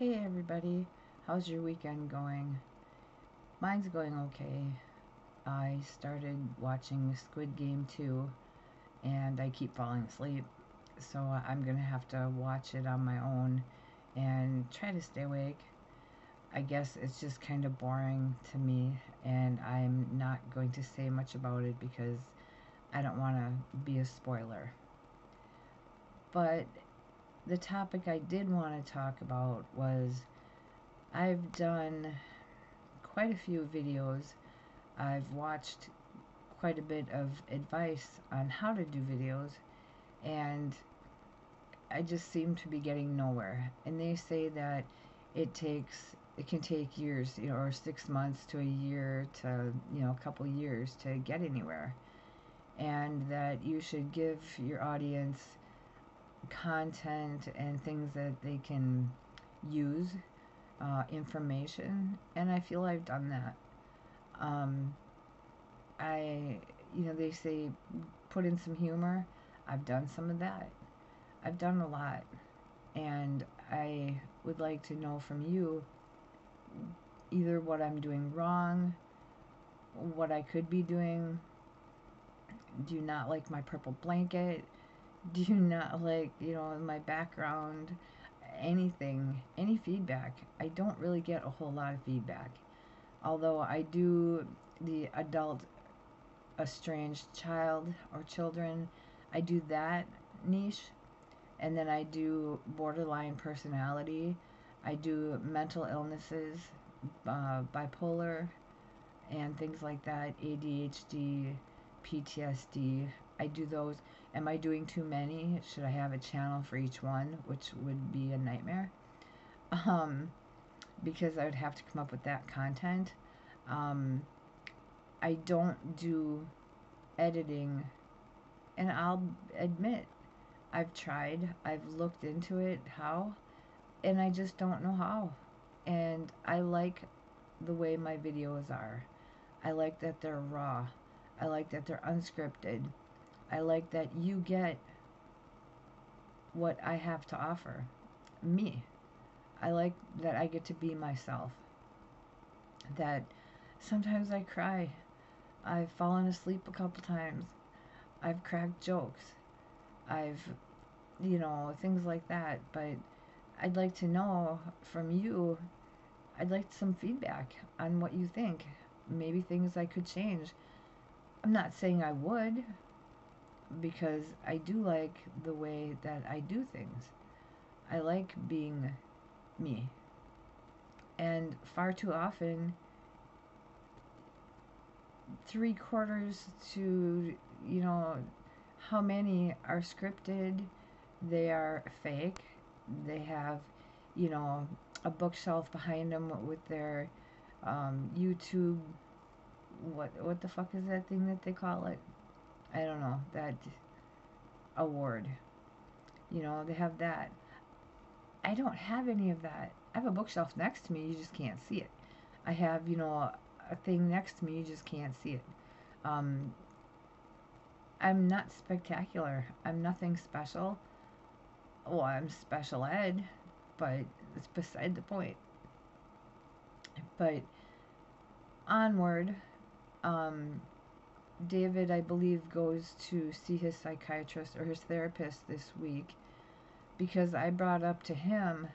Hey everybody, how's your weekend going? Mine's going okay. I started watching Squid Game 2 and I keep falling asleep, so I'm gonna have to watch it on my own and try to stay awake. I guess it's just kind of boring to me, and I'm not going to say much about it because I don't want to be a spoiler. But the topic I did want to talk about was I've done quite a few videos. I've watched quite a bit of advice on how to do videos, and I just seem to be getting nowhere. And they say that it can take years, or 6 months to a year to, a couple years to get anywhere. And that you should give your audience content and things that they can use, information, and I feel I've done that. Um, I, they say put in some humor. I've done some of that. I've done a lot. And I would like to know from you either what I'm doing wrong, what I could be doing. Do you not like my purple blanket? Do you not like, my background? Anything, any feedback. I don't really get a whole lot of feedback. Although I do the adult estranged child or children, I do that niche. And then I do borderline personality. I do mental illnesses, bipolar, and things like that, ADHD, PTSD. I do those. Am I doing too many? Should I have a channel for each one, which would be a nightmare? Um, because I would have to come up with that content. Um, I don't do editing, and I'll admit I've tried, I've looked into it, how, and I just don't know how. And I like the way my videos are. I like that they're raw. I like that they're unscripted. I like that you get what I have to offer. Me. I like that I get to be myself. That sometimes I cry. I've fallen asleep a couple times. I've cracked jokes. I've, things like that. But I'd like to know from you, I'd like some feedback on what you think. Maybe things I could change. I'm not saying I would, because I do like the way that I do things. I like being me. And far too often, 3/4 to, how many are scripted, they are fake, they have, you know, a bookshelf behind them with their YouTube, what the fuck is that thing that they call it? I don't know, that award. They have that. I don't have any of that. I have a bookshelf next to me, you just can't see it. I have, a thing next to me, you just can't see it. Um, I'm not spectacular. I'm nothing special. Well, I'm special ed, but it's beside the point. But onward, um, David, I believe, goes to see his psychiatrist or his therapist this week because I brought up to him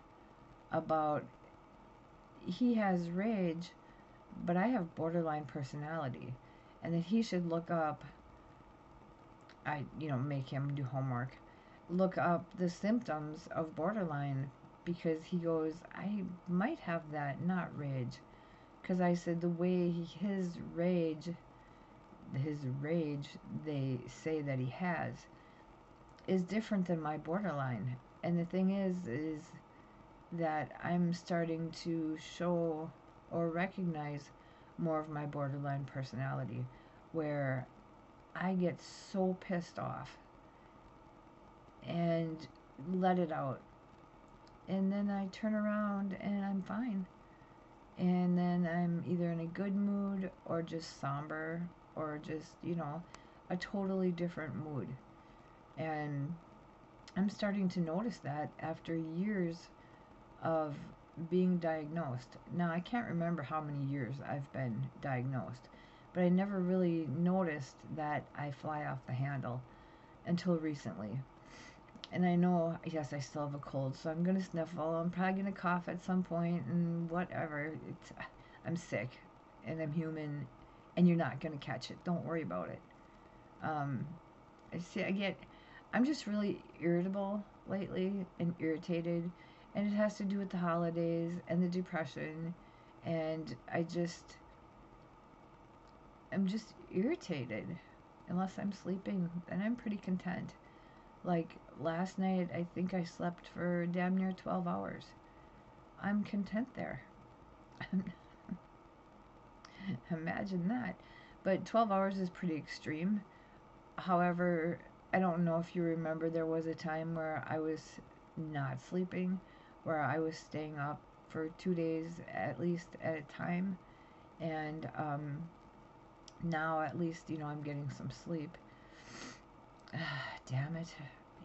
about he has rage, but I have borderline personality, and that he should look up. Make him do homework, look up the symptoms of borderline because he goes, I might have that, not rage. Because I said the way his rage they say that he has is different than my borderline. And the thing is that I'm starting to show or recognize more of my borderline personality, where I get so pissed off and let it out. And then I turn around and I'm fine. And then I'm either in a good mood or just somber or just, a totally different mood. And I'm starting to notice that after years of being diagnosed. Now, I can't remember how many years I've been diagnosed, but I never really noticed that I fly off the handle until recently. And I know, yes, I still have a cold, so I'm gonna sniffle. I'm probably gonna cough at some point, and whatever. I'm sick, and I'm human, and you're not gonna catch it. Don't worry about it. Um, I'm just really irritable lately and irritated, and it has to do with the holidays and the depression, and I'm just irritated. Unless I'm sleeping, then I'm pretty content. Like last night, I think I slept for damn near 12 hours. I'm content there. Imagine that. But 12 hours is pretty extreme. However, I don't know if you remember, there was a time where I was not sleeping, where I was staying up for 2 days at least at a time. And now at least, I'm getting some sleep. Damn it.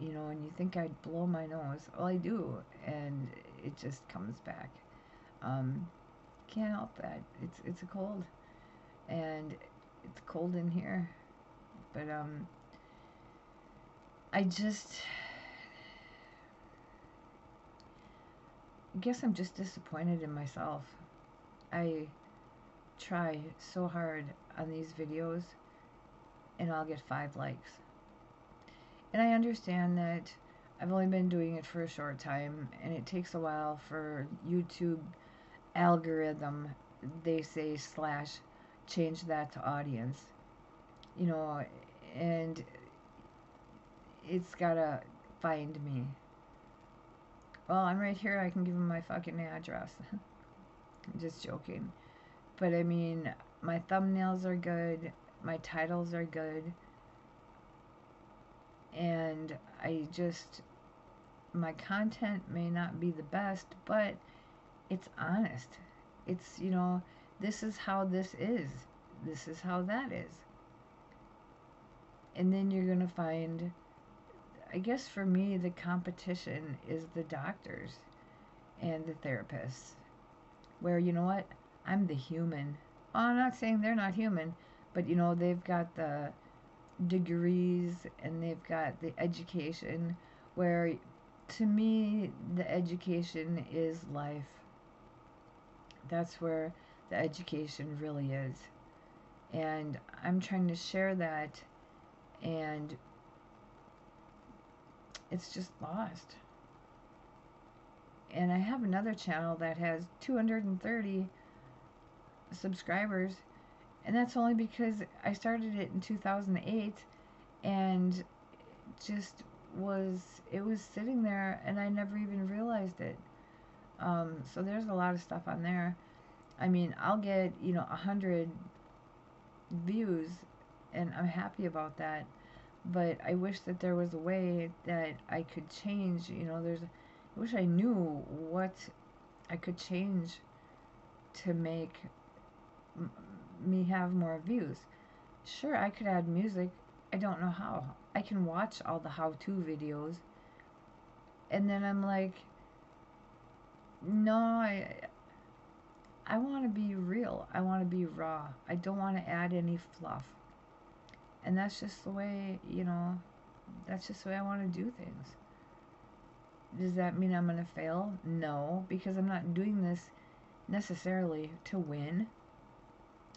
And you think I'd blow my nose. Well, I do. And it just comes back. Can't help that. It's a cold. And it's cold in here. But I guess I'm just disappointed in myself. I try so hard on these videos and I'll get 5 likes. And I understand that I've only been doing it for a short time and it takes a while for YouTube algorithm, they say, / change that to audience. And it's gotta find me. Well, I'm right here. I can give them my fucking address. I'm just joking. But I mean, my thumbnails are good. My titles are good. And my content may not be the best, but it's honest. It's, this is how this is. This is how that is. And then you're going to find, I guess for me, the competition is the doctors and the therapists. Where, you know what? I'm the human. Well, I'm not saying they're not human, but, they've got the degrees and they've got the education. Where, to me, the education is life. That's where the education really is. And I'm trying to share that, and it's just lost. And I have another channel that has 230 subscribers, and that's only because I started it in 2008 and it was sitting there and I never even realized it. So there's a lot of stuff on there. I mean, I'll get 100 views and I'm happy about that, but I wish that there was a way that I could change. I wish I knew what I could change to make me have more views. Sure, I could add music. I don't know how. I can watch all the how-to videos, and then I'm like, no, I want to be real. I want to be raw. I don't want to add any fluff. And that's just the way, that's just the way I want to do things. Does that mean I'm going to fail? No, because I'm not doing this necessarily to win.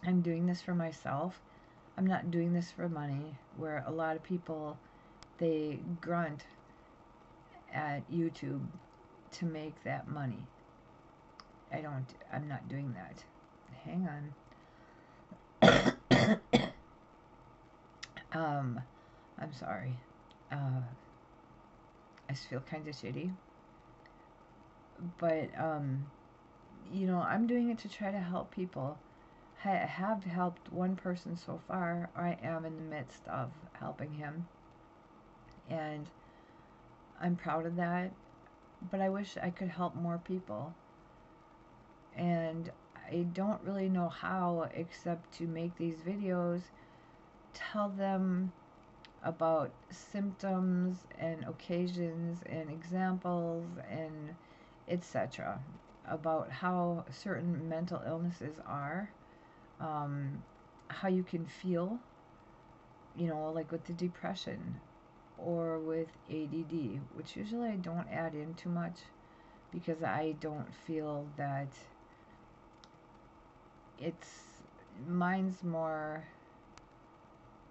I'm doing this for myself. I'm not doing this for money, where a lot of people, they grunt at YouTube to make that money. I'm not doing that. Hang on. I'm sorry. I just feel kind of shitty. But, I'm doing it to try to help people. I have helped one person so far. I am in the midst of helping him. And I'm proud of that. But I wish I could help more people. And I don't really know how, except to make these videos, tell them about symptoms and occasions and examples and etc. about how certain mental illnesses are, how you can feel, like with the depression or with ADD, which usually I don't add in too much because I don't feel that it's, mine's more,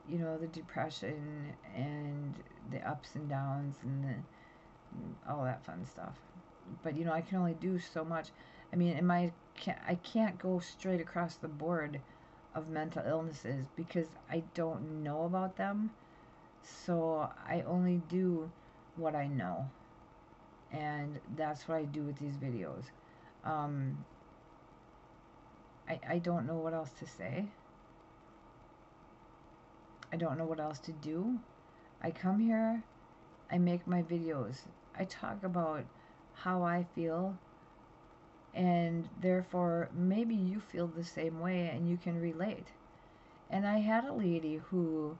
the depression and the ups and downs and all that fun stuff. But I can only do so much. I mean, I can't go straight across the board of mental illnesses because I don't know about them. So I only do what I know, and that's what I do with these videos. Um, I don't know what else to say. I don't know what else to do. I come here, I make my videos, I talk about how I feel, and therefore maybe you feel the same way and you can relate. And I had a lady who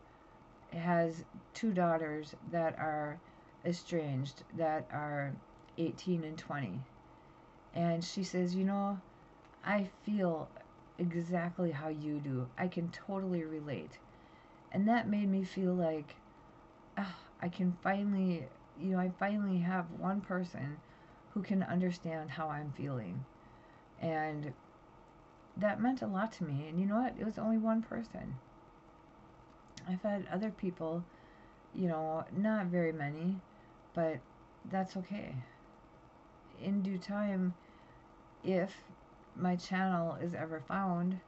has two daughters that are estranged, that are 18 and 20. And she says, I feel exactly how you do. I can totally relate. And that made me feel like, I can finally, I finally have one person who can understand how I'm feeling. And that meant a lot to me. And you know what? It was only one person. I've had other people, not very many, but that's okay. In due time, if my channel is ever found,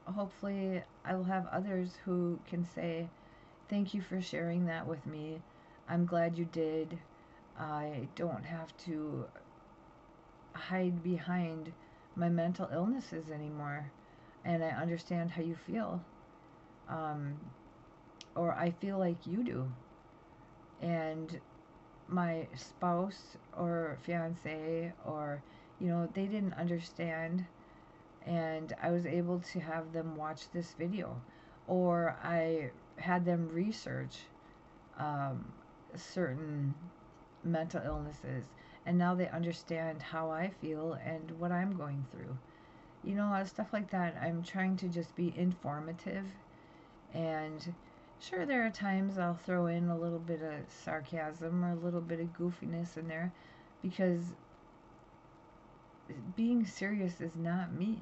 hopefully I will have others who can say, thank you for sharing that with me. I'm glad you did. I don't have to hide behind my mental illnesses anymore. And I understand how you feel. Or I feel like you do. And my spouse or fiance or, they didn't understand. And I was able to have them watch this video. Or I had them research certain mental illnesses, and now they understand how I feel and what I'm going through. Stuff like that. I'm trying to just be informative, and sure, there are times I'll throw in a little bit of sarcasm or a little bit of goofiness in there because being serious is not me.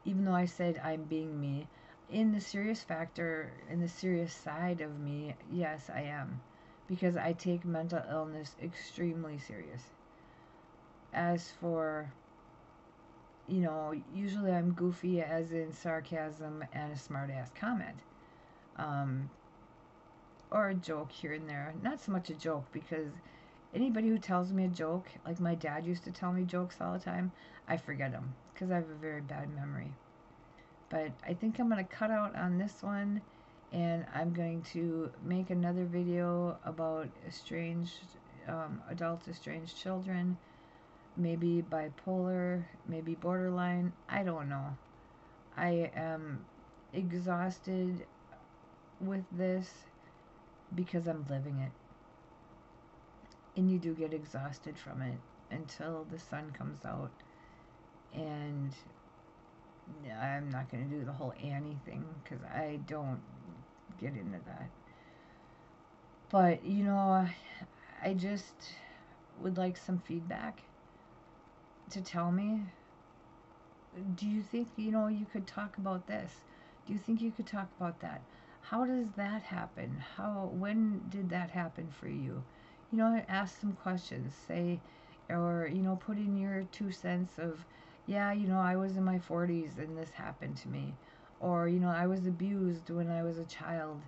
Even though I said I'm being me, in the serious factor, in the serious side of me, yes, I am. Because I take mental illness extremely serious. As for, usually I'm goofy as in sarcasm and a smart ass comment. Or a joke here and there. Not so much a joke because anybody who tells me a joke, like my dad used to tell me jokes all the time, I forget them because I have a very bad memory. But I think I'm going to cut out on this one, and I'm going to make another video about estranged adult estranged children, maybe bipolar, maybe borderline. I don't know. I am exhausted with this because I'm living it. And you do get exhausted from it until the sun comes out. And I'm not going to do the whole Annie thing because I don't get into that. But, I just would like some feedback to tell me, do you think, you could talk about this? Do you think you could talk about that? How does that happen? When did that happen for you? Ask some questions, say, or, put in your 2 cents of, yeah, I was in my 40s and this happened to me. Or, I was abused when I was a child,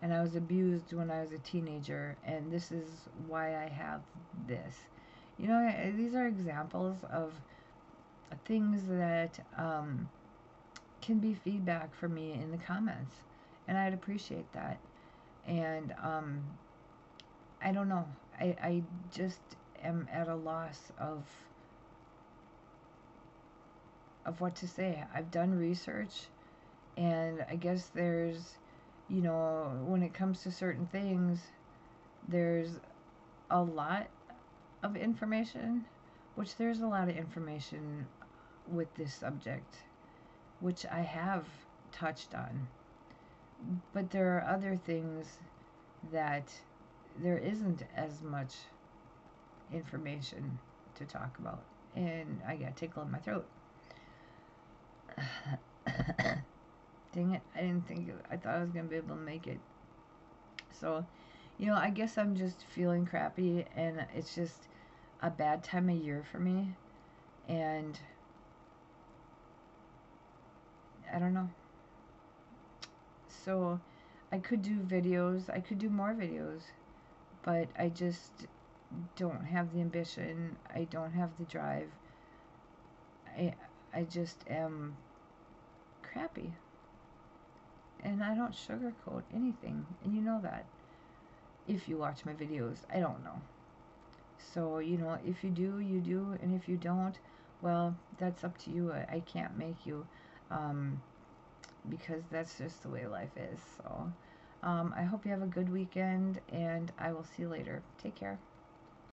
and I was abused when I was a teenager, and this is why I have this. These are examples of things that can be feedback for me in the comments, and I'd appreciate that. And I don't know. I just am at a loss of what to say. I've done research, and I guess there's, when it comes to certain things, there's a lot of information, which there's a lot of information with this subject, which I have touched on. But there are other things that there isn't as much information to talk about. And I got a tickle in my throat. Dang it, I thought I was going to be able to make it. So, I guess I'm just feeling crappy, and it's just a bad time of year for me. And I don't know. So, I could do videos, I could do more videos, but I just don't have the ambition, I don't have the drive. I just am crappy. And I don't sugarcoat anything, and you know that. If you watch my videos, I don't know. So, if you do, you do, and if you don't, well, that's up to you. I can't make you, because that's just the way life is. So, I hope you have a good weekend, and I will see you later. Take care.